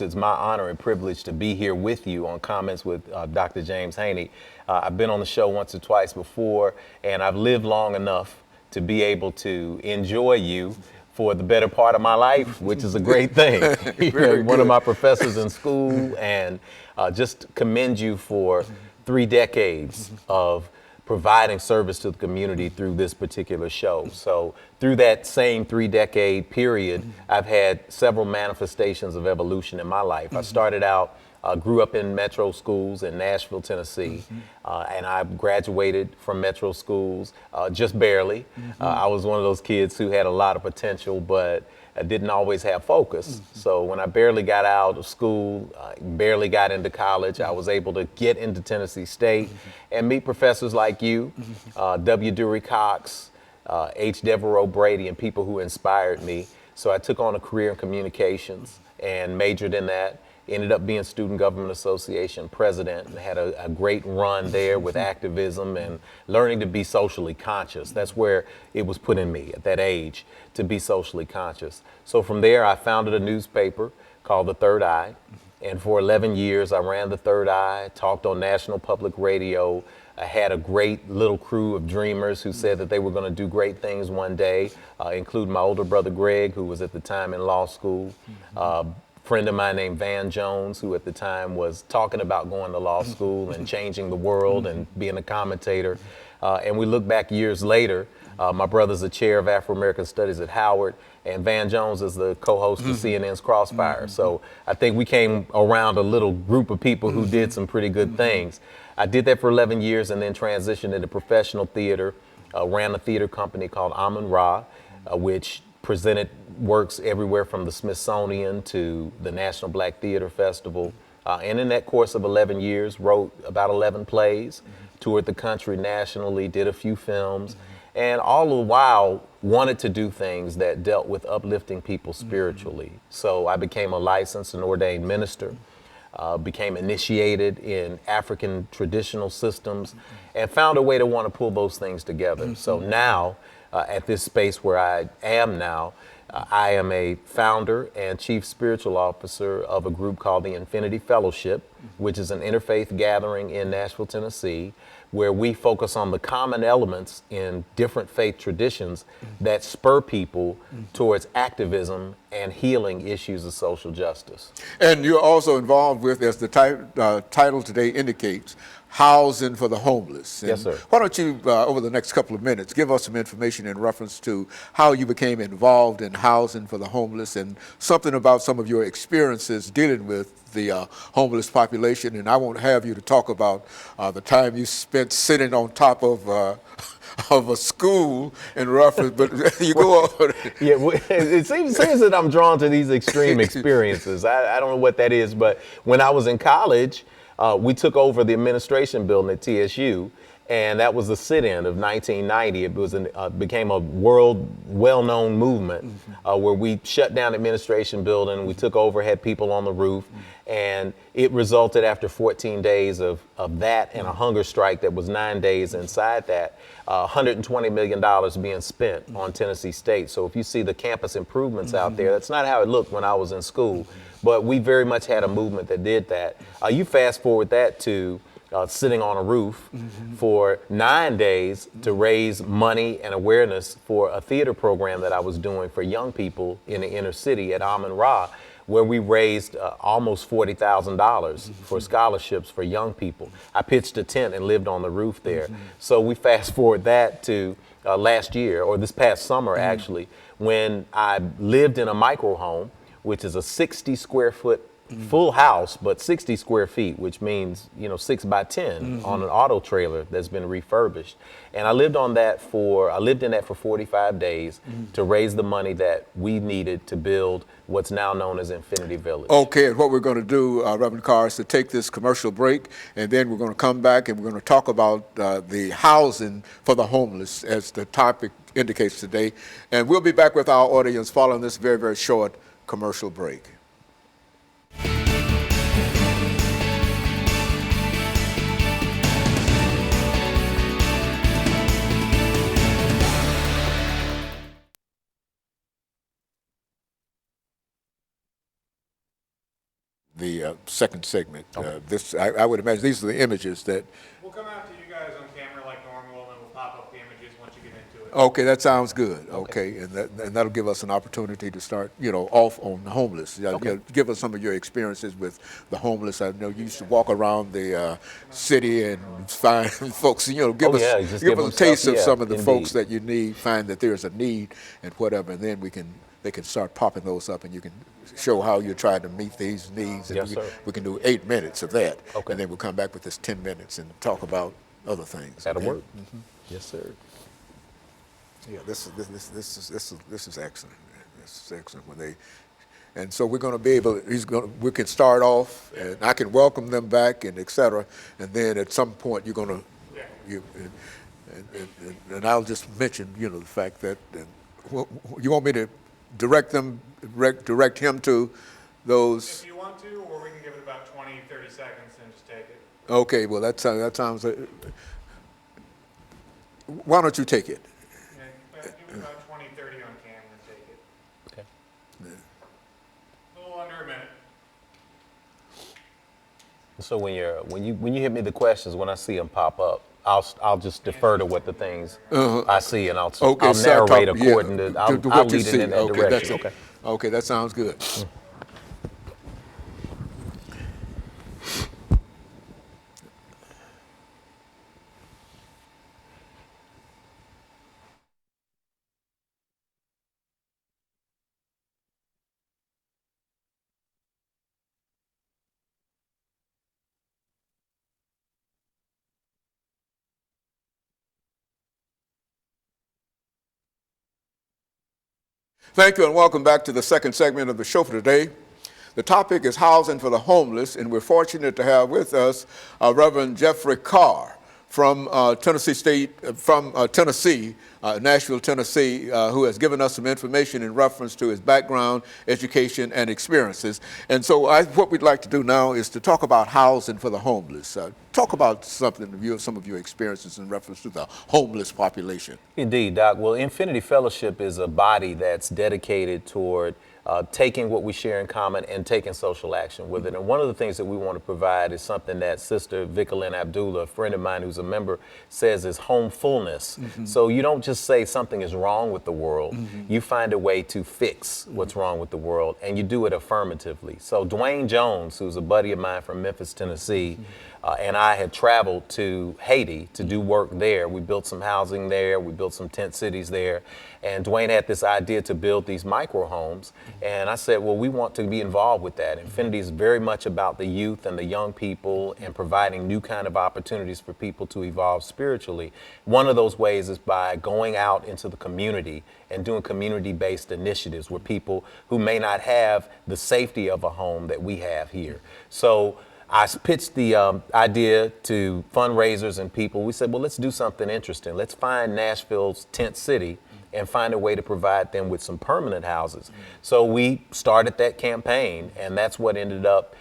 It's my honor and privilege to be here with you on Comments with Dr. James Haney. I've been on the show once or twice before, and I've lived long enough to be able to enjoy you for the better part of my life, which is a great thing. You're one of my professors in school, and just commend you for 3 decades of providing service to the community through this particular show. So through that same 3-decade period, I've had several manifestations of evolution in my life. I started out, grew up in metro schools in Nashville, Tennessee, and I graduated from metro schools just barely. I was one of those kids who had a lot of potential, but I didn't always have focus. So when I barely got out of school, barely got into college, I was able to get into Tennessee State and meet professors like you, W. Dewey Cox, H. Devereaux Brady, and people who inspired me. So I took on a career in communications and majored in that. Ended up being Student Government Association president and had a great run there with activism and learning to be socially conscious. That's where it was put in me at that age, to be socially conscious. So from there, I founded a newspaper called The Third Eye. And for 11 years, I ran The Third Eye, talked on national public radio. I had a great little crew of dreamers who said that they were going to do great things one day, including my older brother, Greg, who was at the time in law school. Friend of mine named Van Jones, who at the time was talking about going to law school and changing the world and being a commentator. And we look back years later, my brother's the chair of Afro-American Studies at Howard, and Van Jones is the co-host of CNN's Crossfire. So I think we came around a little group of people who did some pretty good things. I did that for 11 years and then transitioned into professional theater, ran a theater company called Amun-Ra, which presented works everywhere from the Smithsonian to the National Black Theater Festival. And in that course of 11 years, wrote about 11 plays, toured the country nationally, did a few films, and all the while wanted to do things that dealt with uplifting people spiritually. So I became a licensed and ordained minister, became initiated in African traditional systems, and found a way to want to pull those things together. So now, at this space where I am now, I am a founder and chief spiritual officer of a group called the Infinity Fellowship, which is an interfaith gathering in Nashville, Tennessee, where we focus on the common elements in different faith traditions that spur people towards activism and healing issues of social justice. And you're also involved with, as the title today indicates, housing for the homeless. And yes, sir. Why don't you, over the next couple of minutes, give us some information in reference to how you became involved in housing for the homeless and something about some of your experiences dealing with the homeless population. And I won't have you to talk about the time you spent sitting on top of a school in reference, but you go on. Yeah, it seems that I'm drawn to these extreme experiences. I don't know what that is, but when I was in college, we took over the administration building at TSU, and that was the sit-in of 1990. It was became a world well-known movement where we shut down the administration building, we took over, had people on the roof, and it resulted after 14 days of that and a hunger strike that was 9 days inside that, $120 million being spent on Tennessee State. So if you see the campus improvements out there, that's not how it looked when I was in school, but we very much had a movement that did that. You fast forward that to sitting on a roof for 9 days to raise money and awareness for a theater program that I was doing for young people in the inner city at Amun-Ra, where we raised almost $40,000 for scholarships for young people. I pitched a tent and lived on the roof there. So we fast forward that to last year, or this past summer actually, when I lived in a micro home, which is a 60 square foot full house, but 60 square feet, which means, 6 by 10 on an auto trailer that's been refurbished. And I lived in that for 45 days to raise the money that we needed to build what's now known as Infinity Village. Okay, and what we're going to do, Reverend Carr, is to take this commercial break, and then we're going to come back and we're going to talk about the housing for the homeless, as the topic indicates today. And we'll be back with our audience following this very, very short commercial break. the second segment. I would imagine these are the images that. We'll come out to you guys on camera like normal, and then we'll pop up the images once you get into it. Okay, that sounds good. Okay, and that'll give us an opportunity to start, off on the homeless. Give us some of your experiences with the homeless. I know you used to walk around the city and find folks. Give us a taste of some of the folks that you need. Find that there's a need and whatever, and then they can start popping those up, and you can show how you're trying to meet these needs. And Yes, sir. we can do 8 minutes of that, Okay. and then we'll come back with this 10 minutes and talk about other things. That'll Okay? work. Yes, sir. Yeah, this is excellent. This is excellent and so we're going to be able. We can start off, and I can welcome them back, and et cetera. And then at some point, you're going to, and I'll just mention, the fact that you want me to direct him to those. If you want to, or we can give it about 20, 30 seconds and just take it. Okay, well that sounds. Why don't you take it? Yeah, give it about 20, 30 on camera and take it. Okay. A little under a minute. So when you hit me the questions, when I see them pop up, I'll just defer to what the things I see, and I'll narrate according to I'll what you lead it see. in that direction. Okay. Okay, that sounds good. Thank you, and welcome back to the second segment of the show for today. The topic is housing for the homeless, and we're fortunate to have with us Reverend Jeffrey Carr from Tennessee, Nashville, Tennessee, who has given us some information in reference to his background, education, and experiences. And so what we'd like to do now is to talk about housing for the homeless. Talk about some of your experiences in reference to the homeless population. Indeed, Doc. Well, Infinity Fellowship is a body that's dedicated toward taking what we share in common and taking social action with it. And one of the things that we want to provide is something that Sister Vicolin Abdullah, a friend of mine who's a member, says is homefulness. So you don't just say something is wrong with the world. You find a way to fix what's wrong with the world, and you do it affirmatively. So Dwayne Jones, who's a buddy of mine from Memphis, Tennessee, and I had traveled to Haiti to do work there. We built some housing there. We built some tent cities there. And Dwayne had this idea to build these micro homes. And I said, well, we want to be involved with that. Infinity is very much about the youth and the young people and providing new kind of opportunities for people to evolve spiritually. One of those ways is by going out into the community and doing community-based initiatives where people who may not have the safety of a home that we have here. So I pitched the idea to fundraisers and people. We said, well, let's do something interesting. Let's find Nashville's tent city and find a way to provide them with some permanent houses. So we started that campaign, and that's what ended up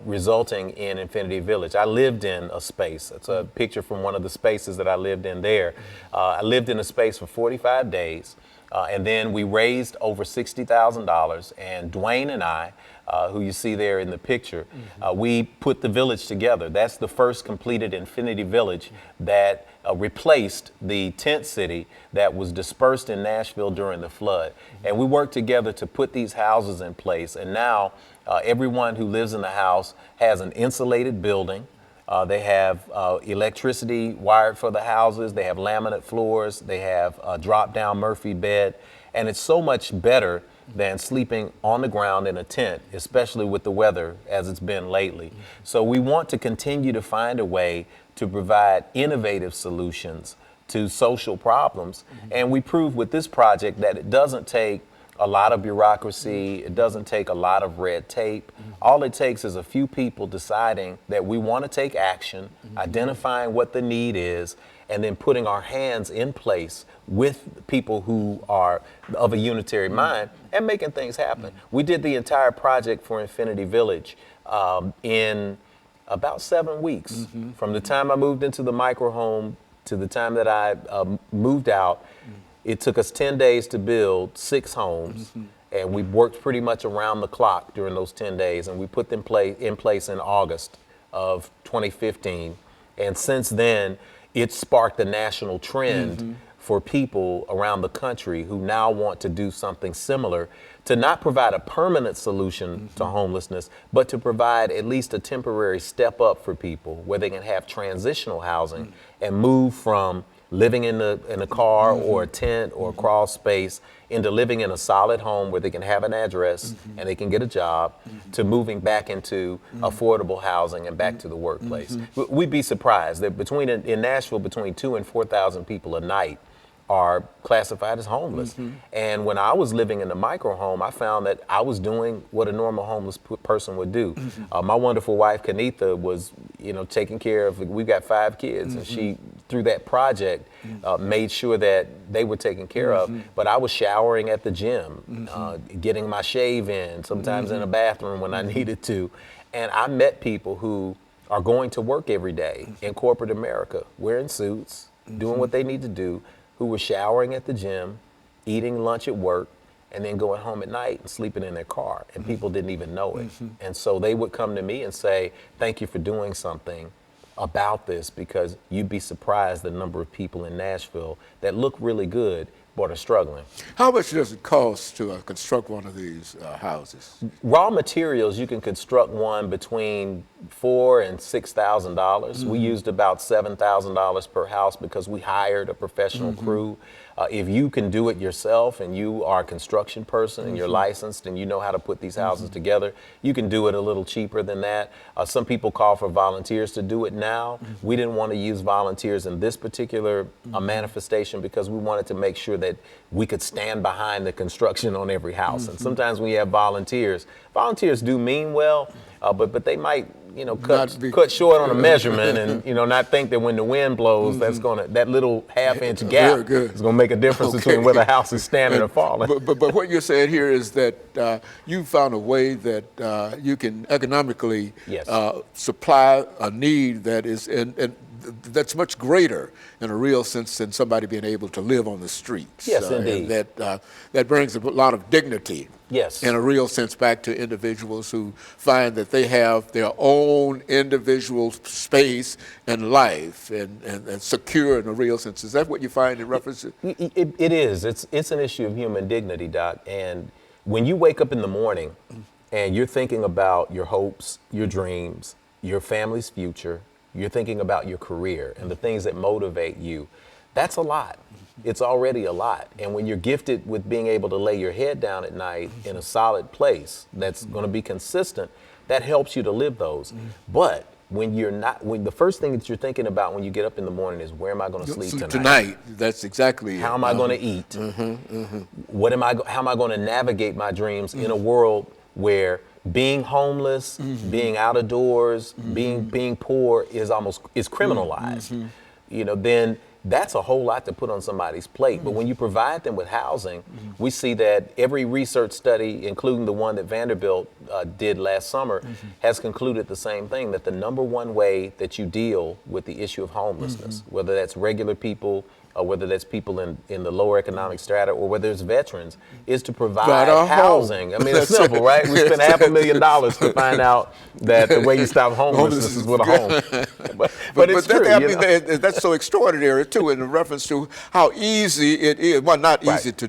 resulting in Infinity Village. I lived in a space. It's a picture from one of the spaces that I lived in there. I lived in a space for 45 days, and then we raised over $60,000, and Dwayne and I, who you see there in the picture, we put the village together. That's the first completed Infinity Village that replaced the tent city that was dispersed in Nashville during the flood. And we worked together to put these houses in place. And now everyone who lives in the house has an insulated building. They have electricity wired for the houses. They have laminate floors. They have a drop-down Murphy bed. And it's so much better than sleeping on the ground in a tent, especially with the weather as it's been lately. So we want to continue to find a way to provide innovative solutions to social problems. And we prove with this project that it doesn't take a lot of bureaucracy. It doesn't take a lot of red tape. All it takes is a few people deciding that we want to take action, identifying what the need is, and then putting our hands in place with people who are of a unitary mind and making things happen. We did the entire project for Infinity Village in about 7 weeks. From the time I moved into the micro home to the time that I moved out, it took us 10 days to build 6 homes. And we worked pretty much around the clock during those 10 days, and we put them in place in August of 2015. And since then, it sparked a national trend for people around the country who now want to do something similar, to not provide a permanent solution to homelessness, but to provide at least a temporary step up for people where they can have transitional housing and move from living in a car or a tent or a crawl space into living in a solid home where they can have an address and they can get a job, to moving back into affordable housing and back to the workplace. We'd be surprised that in Nashville, between 2,000 and 4,000 people a night are classified as homeless. And when I was living in the micro home, I found that I was doing what a normal homeless person would do. My wonderful wife, Kanitha, was, taking care of, we've got 5 kids, and she, through that project, made sure that they were taken care of. But I was showering at the gym, getting my shave in, sometimes in a bathroom when I needed to. And I met people who are going to work every day in corporate America, wearing suits, doing what they need to do, who were showering at the gym, eating lunch at work, and then going home at night and sleeping in their car, and people didn't even know it. And so they would come to me and say, thank you for doing something about this, because you'd be surprised the number of people in Nashville that look really good but are struggling. How much does it cost to construct one of these houses? Raw materials, you can construct one between $4,000 and $6,000. We used about $7,000 per house because we hired a professional crew. If you can do it yourself and you are a construction person and you're licensed and you know how to put these houses together, you can do it a little cheaper than that. Some people call for volunteers to do it now. We didn't want to use volunteers in this particular manifestation because we wanted to make sure that we could stand behind the construction on every house. And sometimes when you have volunteers do mean well, but they might cut short on a measurement and not think that when the wind blows, that little half-inch gap is going to make a difference between whether the house is standing or falling. But what you're saying here is that you found a way that you can economically supply a need that is that's much greater in a real sense than somebody being able to live on the streets. Yes, indeed. And that brings a lot of dignity. Yes. In a real sense, back to individuals who find that they have their own individual space and life and secure in a real sense. Is that what you find in reference to? It is. It's an issue of human dignity, Doc. And when you wake up in the morning and you're thinking about your hopes, your dreams, your family's future, you're thinking about your career and the things that motivate you, that's a lot. It's already a lot. And when you're gifted with being able to lay your head down at night in a solid place that's going to be consistent, that helps you to live those. But when the first thing that you're thinking about when you get up in the morning is, where am I going to sleep tonight? That's exactly. How am I going to eat? How am I going to navigate my dreams in a world where being homeless, being out of doors, being poor is criminalized? Then that's a whole lot to put on somebody's plate. But when you provide them with housing, we see that every research study, including the one that Vanderbilt did last summer, has concluded the same thing, that the number one way that you deal with the issue of homelessness, whether that's regular people, or whether that's people in the lower economic strata, or whether it's veterans, is to provide housing. I mean, it's simple, right? We spent $500,000 to find out that the way you stop homelessness is with a home. But it's true. I mean, that's so extraordinary, too, in reference to how easy it is. Well, not easy to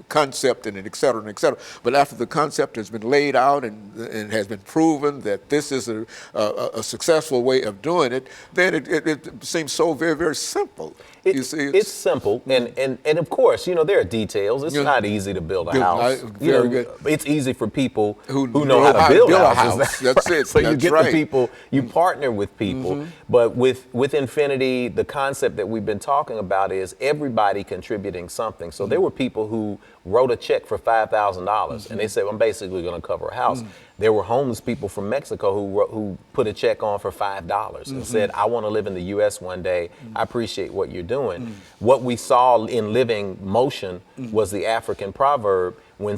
concept and et cetera, but after the concept has been laid out and has been proven that this is a successful way of doing it, then it seems so very, very simple. It's simple, and of course, there are details. It's not easy to build a house. Very good. It's easy for people who know how to build houses. That's it. So you get right. the people, you partner with people. But with Infinity, the concept that we've been talking about is everybody contributing something. So there were people who wrote a check for $5,000, and they said, I'm basically going to cover a house. There were homeless people from Mexico who put a check on for $5 and said, I want to live in the U.S. one day. I appreciate what you're doing. What we saw in Living Motion was the African proverb,